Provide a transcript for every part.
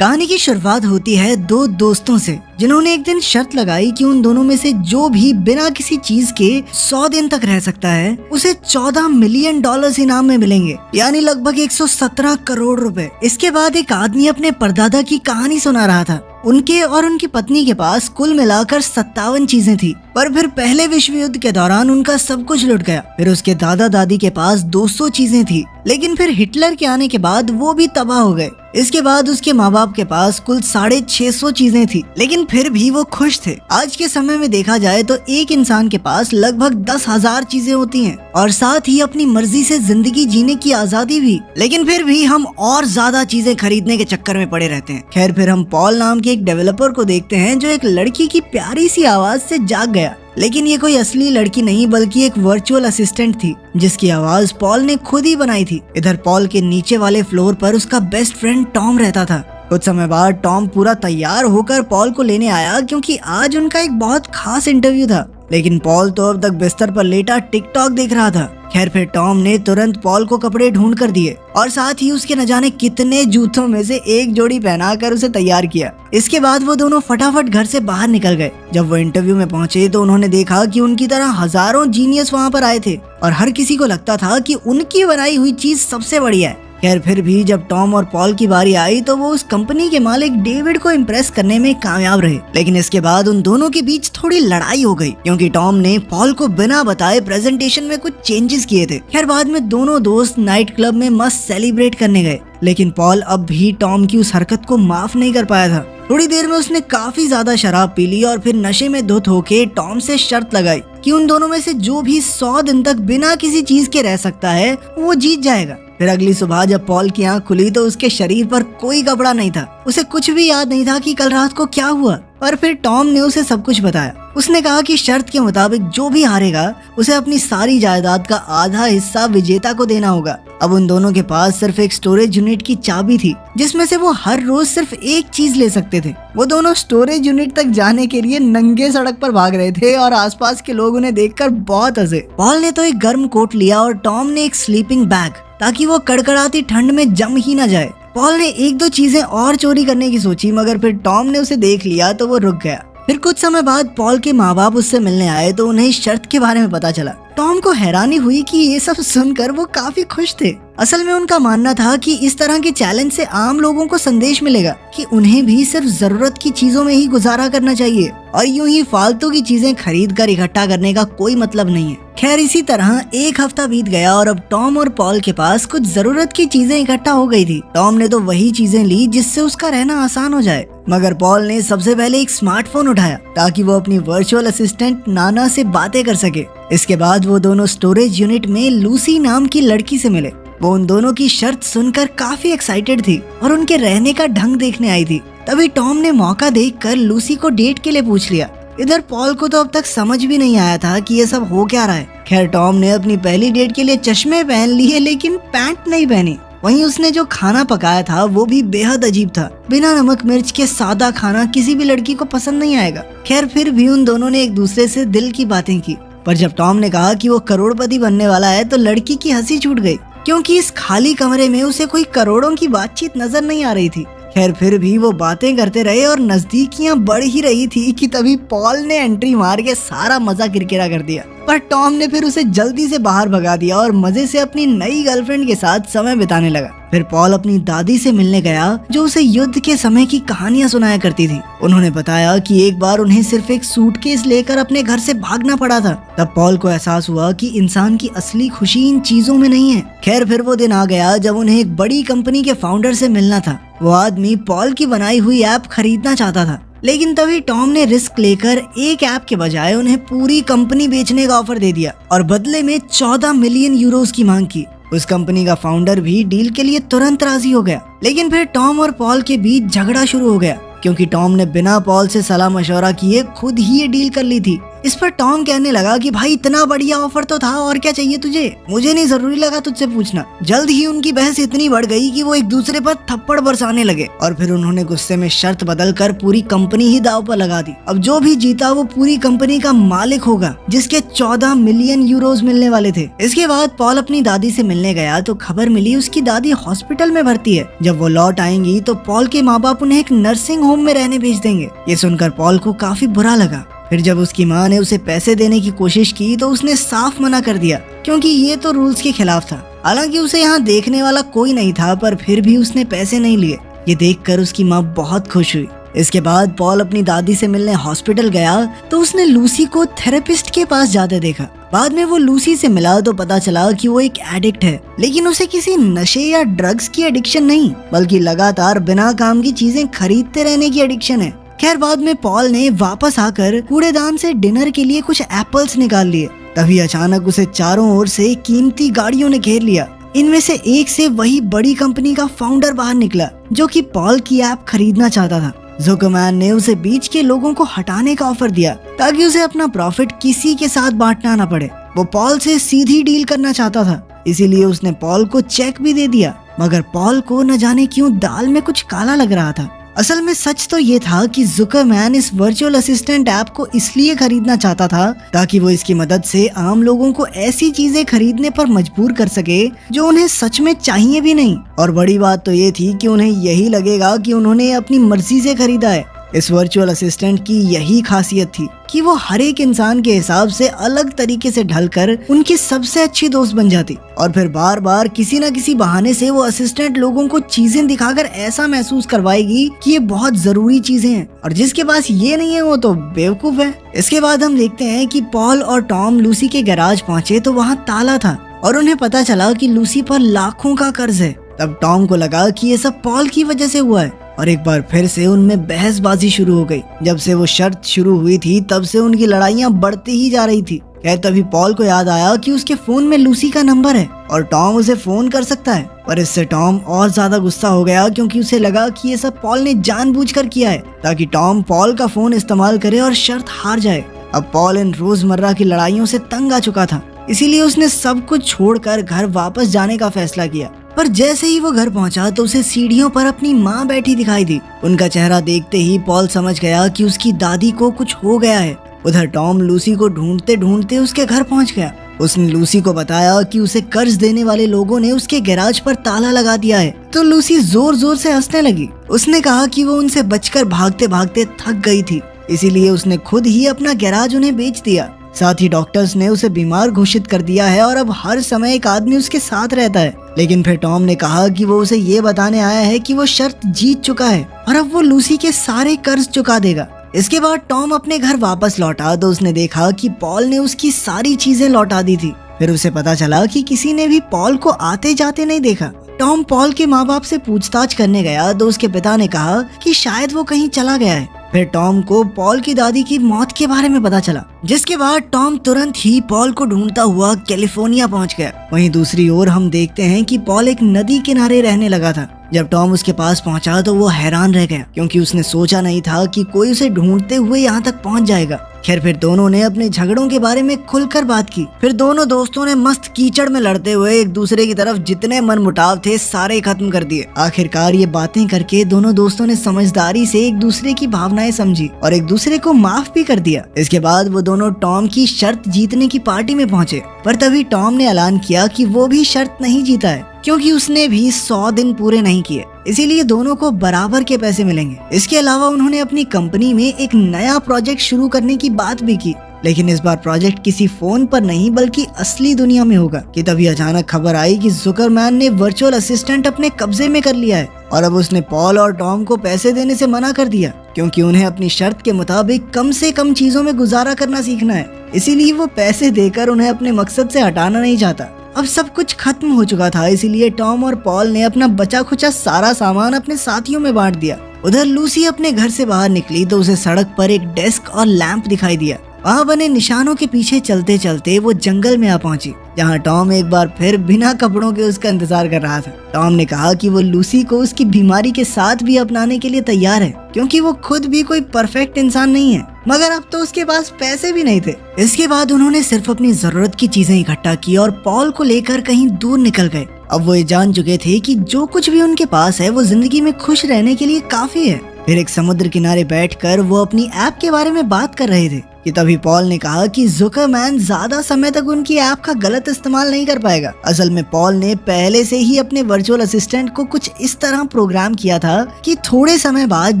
कहानी की शुरुआत होती है दो दोस्तों से जिन्होंने एक दिन शर्त लगाई कि उन दोनों में से जो भी बिना किसी चीज के 100 दिन तक रह सकता है उसे $14 मिलियन इनाम में मिलेंगे, यानी लगभग 117 करोड़ रुपए। इसके बाद एक आदमी अपने परदादा की कहानी सुना रहा था। उनके और उनकी पत्नी के पास कुल मिलाकर 57 चीजें थी, पर फिर पहले विश्व युद्ध के दौरान उनका सब कुछ लुट गया। फिर उसके दादा दादी के पास 200 चीजें थी, लेकिन फिर हिटलर के आने के बाद वो भी तबाह हो गए। इसके बाद उसके माँ बाप के पास कुल 650 चीजें थी, लेकिन फिर भी वो खुश थे। आज के समय में देखा जाए तो एक इंसान के पास लगभग 10,000 चीजें होती हैं और साथ ही अपनी मर्जी से जिंदगी जीने की आजादी भी, लेकिन फिर भी हम और ज्यादा चीजें खरीदने के चक्कर में पड़े रहते हैं। खैर, फिर हम पॉल नाम के एक डेवलपर को देखते हैं जो एक लड़की की प्यारी सी आवाज से जाग गया। लेकिन ये कोई असली लड़की नहीं बल्कि एक वर्चुअल असिस्टेंट थी जिसकी आवाज पॉल ने खुद ही बनाई थी। इधर पॉल के नीचे वाले फ्लोर पर उसका बेस्ट फ्रेंड टॉम रहता था। कुछ समय बाद टॉम पूरा तैयार होकर पॉल को लेने आया क्योंकि आज उनका एक बहुत खास इंटरव्यू था, लेकिन पॉल तो अब तक बिस्तर पर लेटा टिकटॉक देख रहा था। खैर, फिर टॉम ने तुरंत पॉल को कपड़े ढूंढ कर दिए और साथ ही उसके न जाने कितने जूतों में से एक जोड़ी पहनाकर उसे तैयार किया। इसके बाद वो दोनों फटाफट घर से बाहर निकल गए। जब वो इंटरव्यू में पहुंचे तो उन्होंने देखा कि उनकी तरह हजारों जीनियस वहां पर आए थे और हर किसी को लगता था कि उनकी बनाई हुई चीज सबसे बढ़िया है। खैर, फिर भी जब टॉम और पॉल की बारी आई तो वो उस कंपनी के मालिक डेविड को इम्प्रेस करने में कामयाब रहे। लेकिन इसके बाद उन दोनों के बीच थोड़ी लड़ाई हो गई क्योंकि टॉम ने पॉल को बिना बताए प्रेजेंटेशन में कुछ चेंजेस किए थे। खैर, बाद में दोनों दोस्त नाइट क्लब में मस्त सेलिब्रेट करने गए, लेकिन पॉल अब भी टॉम की उस हरकत को माफ नहीं कर पाया था। थोड़ी देर में उसने काफी ज्यादा शराब पी ली और फिर नशे में धुत होके टॉम से शर्त लगाई कि उन दोनों में से जो भी 100 दिन तक बिना किसी चीज के रह सकता है वो जीत जाएगा। फिर अगली सुबह जब पॉल की आंख खुली तो उसके शरीर पर कोई कपड़ा नहीं था। उसे कुछ भी याद नहीं था कि कल रात को क्या हुआ। पर फिर टॉम ने उसे सब कुछ बताया। उसने कहा कि शर्त के मुताबिक जो भी हारेगा उसे अपनी सारी जायदाद का आधा हिस्सा विजेता को देना होगा। अब उन दोनों के पास सिर्फ एक स्टोरेज यूनिट की चाबी थी जिसमें से वो हर रोज सिर्फ एक चीज ले सकते थे। वो दोनों स्टोरेज यूनिट तक जाने के लिए नंगे सड़क पर भाग रहे थे और आसपास के लोग उन्हें देखकर बहुत हंसे। पॉल ने तो एक गर्म कोट लिया और टॉम ने एक स्लीपिंग बैग, ताकि वो कड़कड़ाती ठंड में जम ही न जाए। पॉल ने एक दो चीजें और चोरी करने की सोची, मगर फिर टॉम ने उसे देख लिया तो वो रुक गया। फिर कुछ समय बाद पॉल के माँ बाप उससे मिलने आए तो उन्हें शर्त के बारे में पता चला। टॉम को हैरानी हुई कि ये सब सुनकर वो काफी खुश थे। असल में उनका मानना था कि इस तरह के चैलेंज से आम लोगों को संदेश मिलेगा कि उन्हें भी सिर्फ जरूरत की चीजों में ही गुजारा करना चाहिए और यूं ही फालतू की चीजें खरीद कर इकट्ठा करने का कोई मतलब नहीं है। खैर, इसी तरह एक हफ्ता बीत गया और अब टॉम और पॉल के पास कुछ जरूरत की चीजें इकट्ठा हो गई थी। टॉम ने तो वही चीजें ली जिससे उसका रहना आसान हो जाए, मगर पॉल ने सबसे पहले एक स्मार्टफोन उठाया ताकि वो अपनी वर्चुअल असिस्टेंट नाना से बातें कर सके। इसके बाद वो दोनों स्टोरेज यूनिट में लूसी नाम की लड़की से मिले। वो उन दोनों की शर्त सुनकर काफी एक्साइटेड थी और उनके रहने का ढंग देखने आई थी। तभी टॉम ने मौका देखकर लूसी को डेट के लिए पूछ लिया। इधर पॉल को तो अब तक समझ भी नहीं आया था कि ये सब हो क्या रहा है। खैर, टॉम ने अपनी पहली डेट के लिए चश्मे पहन लिए लेकिन पैंट नहीं पहनी। वहीं उसने जो खाना पकाया था वो भी बेहद अजीब था। बिना नमक मिर्च के सादा खाना किसी भी लड़की को पसंद नहीं आएगा। खैर, फिर भी उन दोनों ने एक दूसरे से दिल की बातें की, पर जब टॉम ने कहा कि वो करोड़पति बनने वाला है तो लड़की की हंसी छूट गई क्योंकि इस खाली कमरे में उसे कोई करोड़ों की बातचीत नजर नहीं आ रही थी। खैर, फिर भी वो बातें करते रहे और नजदीकियां बढ़ ही रही थी कि तभी पॉल ने एंट्री मार के सारा मजा किरकिरा कर दिया। पर टॉम ने फिर उसे जल्दी से बाहर भगा दिया और मजे से अपनी नई गर्लफ्रेंड के साथ समय बिताने लगा। फिर पॉल अपनी दादी से मिलने गया जो उसे युद्ध के समय की कहानियां सुनाया करती थी। उन्होंने बताया कि एक बार उन्हें सिर्फ एक सूटकेस लेकर अपने घर से भागना पड़ा था। तब पॉल को एहसास हुआ कि इंसान की असली खुशी इन चीजों में नहीं है। खैर, फिर वो दिन आ गया जब उन्हें एक बड़ी कंपनी के फाउंडर से मिलना था। वो आदमी पॉल की बनाई हुई ऐप खरीदना चाहता था, लेकिन तभी टॉम ने रिस्क लेकर एक ऐप के बजाय उन्हें पूरी कंपनी बेचने का ऑफर दे दिया और बदले में 14 मिलियन यूरोस की मांग की। उस कंपनी का फाउंडर भी डील के लिए तुरंत राजी हो गया, लेकिन फिर टॉम और पॉल के बीच झगड़ा शुरू हो गया क्योंकि टॉम ने बिना पॉल से सलाह मशवरा किए खुद ही ये डील कर ली थी। इस पर टॉम कहने लगा कि भाई इतना बढ़िया ऑफर तो था, और क्या चाहिए तुझे, मुझे नहीं जरूरी लगा तुझसे पूछना। जल्द ही उनकी बहस इतनी बढ़ गई कि वो एक दूसरे पर थप्पड़ बरसाने लगे और फिर उन्होंने गुस्से में शर्त बदलकर पूरी कंपनी ही दांव पर लगा दी। अब जो भी जीता वो पूरी कंपनी का मालिक होगा, जिसके 14 मिलियन यूरोज मिलने वाले थे। इसके बाद पॉल अपनी दादी से मिलने गया तो खबर मिली उसकी दादी हॉस्पिटल में भर्ती है। जब वो लौट आएंगी तो पॉल के माँ बाप उन्हें एक नर्सिंग होम में रहने भेज देंगे। ये सुनकर पॉल को काफी बुरा लगा। फिर जब उसकी माँ ने उसे पैसे देने की कोशिश की तो उसने साफ मना कर दिया, क्योंकि ये तो रूल्स के खिलाफ था। हालांकि उसे यहाँ देखने वाला कोई नहीं था, पर फिर भी उसने पैसे नहीं लिए। ये देखकर उसकी माँ बहुत खुश हुई। इसके बाद पॉल अपनी दादी से मिलने हॉस्पिटल गया तो उसने लूसी को थेरेपिस्ट के पास जाते देखा। बाद में वो लूसी से मिला तो पता चला कि वो एक एडिक्ट है, लेकिन उसे किसी नशे या ड्रग्स की एडिक्शन नहीं, बल्कि लगातार बिना काम की चीजें खरीदते रहने की एडिक्शन है। खैर बाद में पॉल ने वापस आकर कूड़ेदान से डिनर के लिए कुछ एप्पल्स निकाल लिए। तभी अचानक उसे चारों ओर से कीमती गाड़ियों ने घेर लिया। इनमें से एक से वही बड़ी कंपनी का फाउंडर बाहर निकला, जो कि पॉल की ऐप खरीदना चाहता था। जुकरमैन ने उसे बीच के लोगों को हटाने का ऑफर दिया, ताकि उसे अपना प्रॉफिट किसी के साथ बांटना न पड़े। वो पॉल से सीधी डील करना चाहता था, इसीलिए उसने पॉल को चेक भी दे दिया। मगर पॉल को न जाने क्यों दाल में कुछ काला लग रहा था। असल में सच तो ये था कि जुकरमैन इस वर्चुअल असिस्टेंट ऐप को इसलिए खरीदना चाहता था ताकि वो इसकी मदद से आम लोगों को ऐसी चीजें खरीदने पर मजबूर कर सके जो उन्हें सच में चाहिए भी नहीं। और बड़ी बात तो ये थी कि उन्हें यही लगेगा कि उन्होंने अपनी मर्जी से खरीदा है। इस वर्चुअल असिस्टेंट की यही खासियत थी कि वो हर एक इंसान के हिसाब से अलग तरीके से ढलकर उनकी सबसे अच्छी दोस्त बन जाती, और फिर बार बार किसी न किसी बहाने से वो असिस्टेंट लोगों को चीजें दिखाकर ऐसा महसूस करवाएगी कि ये बहुत जरूरी चीजें हैं, और जिसके पास ये नहीं है वो तो बेवकूफ है। इसके बाद हम देखते हैं कि पॉल और टॉम लूसी के गैराज पहुंचे तो वहाँ ताला था और उन्हें पता चला कि लूसी पर लाखों का कर्ज है। तब टॉम को लगा कि ये सब पॉल की वजह से हुआ है, और एक बार फिर से उनमें बहसबाजी शुरू हो गई। जब से वो शर्त शुरू हुई थी तब से उनकी लड़ाइयाँ बढ़ती ही जा रही थी। खैर तभी पॉल को याद आया कि उसके फोन में लूसी का नंबर है और टॉम उसे फोन कर सकता है। पर इससे टॉम और ज्यादा गुस्सा हो गया, क्योंकि उसे लगा कि ये सब पॉल ने जानबूझकर किया है ताकि टॉम पॉल का फोन इस्तेमाल करे और शर्त हार जाए। अब पॉल इन रोजमर्रा की लड़ाइयों से तंग आ चुका था, इसीलिए उसने सब कुछ छोड़कर घर वापस जाने का फैसला किया। पर जैसे ही वो घर पहुंचा तो उसे सीढ़ियों पर अपनी माँ बैठी दिखाई दी। उनका चेहरा देखते ही पॉल समझ गया कि उसकी दादी को कुछ हो गया है। उधर टॉम लूसी को ढूंढते ढूंढते उसके घर पहुंच गया। उसने लूसी को बताया कि उसे कर्ज देने वाले लोगों ने उसके गैराज पर ताला लगा दिया है। तो लूसी जोर जोर से हंसने लगी। उसने कहा कि वो उनसे बचकर भागते भागते थक गई थी, इसीलिए उसने खुद ही अपना गैराज उन्हें बेच दिया। साथ ही डॉक्टर्स ने उसे बीमार घोषित कर दिया है और अब हर समय एक आदमी उसके साथ रहता है। लेकिन फिर टॉम ने कहा कि वो उसे ये बताने आया है कि वो शर्त जीत चुका है और अब वो लूसी के सारे कर्ज चुका देगा। इसके बाद टॉम अपने घर वापस लौटा तो उसने देखा कि पॉल ने उसकी सारी चीजें लौटा दी थी। फिर उसे पता चला कि किसी ने भी पॉल को आते जाते नहीं देखा। टॉम पॉल के माँ बाप से पूछताछ करने गया तो उसके पिता ने कहा कि शायद वो कहीं चला गया है। फिर टॉम को पॉल की दादी की मौत के बारे में पता चला, जिसके बाद टॉम तुरंत ही पॉल को ढूंढता हुआ कैलिफोर्निया पहुंच गया। वहीं दूसरी ओर हम देखते हैं कि पॉल एक नदी किनारे रहने लगा था। जब टॉम उसके पास पहुंचा तो वो हैरान रह गया, क्योंकि उसने सोचा नहीं था कि कोई उसे ढूंढते हुए यहाँ तक पहुंच जाएगा। खैर फिर दोनों ने अपने झगड़ों के बारे में खुलकर बात की। फिर दोनों दोस्तों ने मस्त कीचड़ में लड़ते हुए एक दूसरे की तरफ जितने मनमुटाव थे सारे खत्म कर दिए। आखिरकार ये बातें करके दोनों दोस्तों ने समझदारी से एक दूसरे की भावनाएं समझी और एक दूसरे को माफ भी कर दिया। इसके बाद वो दोनों टॉम की शर्त जीतने की पार्टी में पहुंचे। पर तभी टॉम ने ऐलान किया कि वो भी शर्त नहीं जीता है, क्योंकि उसने भी 100 दिन पूरे नहीं किए, इसीलिए दोनों को बराबर के पैसे मिलेंगे। इसके अलावा उन्होंने अपनी कंपनी में एक नया प्रोजेक्ट शुरू करने की बात भी की, लेकिन इस बार प्रोजेक्ट किसी फोन पर नहीं बल्कि असली दुनिया में होगा। कि तभी अचानक खबर आई कि जुकरमैन ने वर्चुअल असिस्टेंट अपने कब्जे में कर लिया है और अब उसने पॉल और टॉम को पैसे देने से मना कर दिया, क्योंकि उन्हें अपनी शर्त के मुताबिक कम से कम चीजों में गुजारा करना सीखना है। इसीलिए वो पैसे देकर उन्हें अपने मकसद से हटाना नहीं चाहता। अब सब कुछ खत्म हो चुका था, इसीलिए टॉम और पॉल ने अपना बचा खुचा सारा सामान अपने साथियों में बांट दिया। उधर लूसी अपने घर से बाहर निकली तो उसे सड़क पर एक डेस्क और लैंप दिखाई दिया। वहाँ बने निशानों के पीछे चलते चलते वो जंगल में आ पहुंची, जहाँ टॉम एक बार फिर बिना कपड़ों के उसका इंतजार कर रहा था। टॉम ने कहा कि वो लूसी को उसकी बीमारी के साथ भी अपनाने के लिए तैयार है, क्योंकि वो खुद भी कोई परफेक्ट इंसान नहीं है, मगर अब तो उसके पास पैसे भी नहीं थे। इसके बाद उन्होंने सिर्फ अपनी जरूरत की चीजें इकट्ठा की और पॉल को लेकर कहीं दूर निकल गए। अब वो ये जान चुके थे कि जो कुछ भी उनके पास है वो जिंदगी में खुश रहने के लिए काफी है। फिर एक समुद्र किनारे बैठकर वो अपनी ऐप के बारे में बात कर रहे थे कि तभी पॉल ने कहा कि जुकरमैन ज्यादा समय तक उनकी ऐप का गलत इस्तेमाल नहीं कर पाएगा। असल में पॉल ने पहले से ही अपने वर्चुअल असिस्टेंट को कुछ इस तरह प्रोग्राम किया था कि थोड़े समय बाद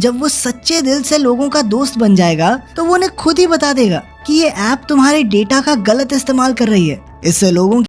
जब वो सच्चे दिल से लोगों का दोस्त बन जाएगा तो वो उन्हें खुद ही बता देगा कि ये ऐप तुम्हारे डेटा का गलत इस्तेमाल कर रही है। इससे लोगों